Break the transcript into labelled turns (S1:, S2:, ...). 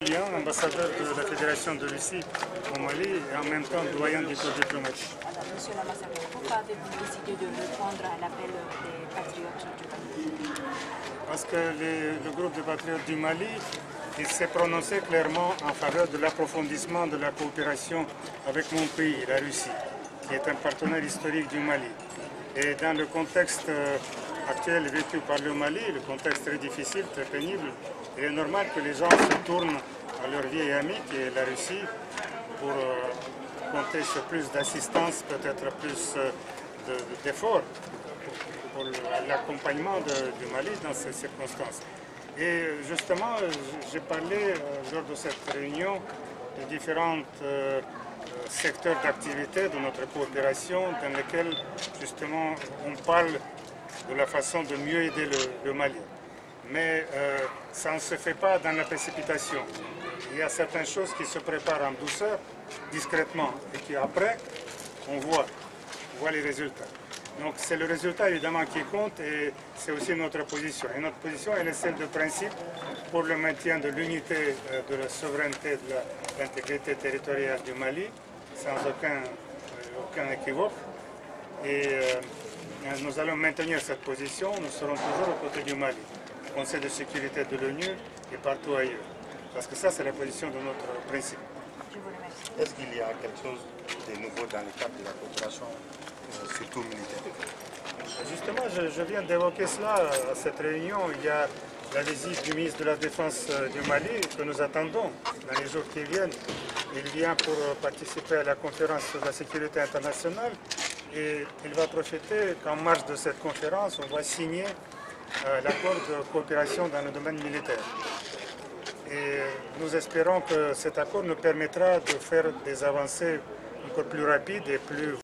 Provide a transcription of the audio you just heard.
S1: Ambassadeur de la Fédération de Russie au Mali et en même temps doyen du corps diplomatique.
S2: Monsieur l'ambassadeur, pourquoi avez-vous décidé de répondre à l'appel des patriotes du Mali?
S1: Parce que le groupe de patriotes du Mali s'est prononcé clairement en faveur de l'approfondissement de la coopération avec mon pays, la Russie, qui est un partenaire historique du Mali. Et dans le contexte actuel vécu par le Mali, le contexte très difficile, très pénible, il est normal que les gens se tournent à leur vieil ami qui est la Russie pour compter sur plus d'assistance, peut-être plus d'efforts pour l'accompagnement du Mali dans ces circonstances. Et justement, j'ai parlé lors de cette réunion de différents secteurs d'activité de notre coopération dans lesquels justement on parle de la façon de mieux aider le Mali. Mais ça ne se fait pas dans la précipitation. Il y a certaines choses qui se préparent en douceur, discrètement, et qui après, on voit les résultats. Donc c'est le résultat évidemment qui compte et c'est aussi notre position. Et notre position, elle est celle de principe pour le maintien de l'unité, de la souveraineté, de l'intégrité territoriale du Mali, sans aucun équivoque. Et nous allons maintenir cette position, nous serons toujours aux côtés du Mali, au Conseil de sécurité de l'ONU et partout ailleurs. Parce que ça, c'est la position de notre principe.
S2: Je vous remercie.
S3: Est-ce qu'il y a quelque chose de nouveau dans le cadre de la coopération, surtout militaire?
S1: Justement, je viens d'évoquer cela à cette réunion. Il y a la visite du ministre de la Défense du Mali que nous attendons dans les jours qui viennent. Il vient pour participer à la conférence sur la sécurité internationale et il va profiter qu'en marge de cette conférence, on va signer l'accord de coopération dans le domaine militaire. Et nous espérons que cet accord nous permettra de faire des avancées encore plus rapides et plus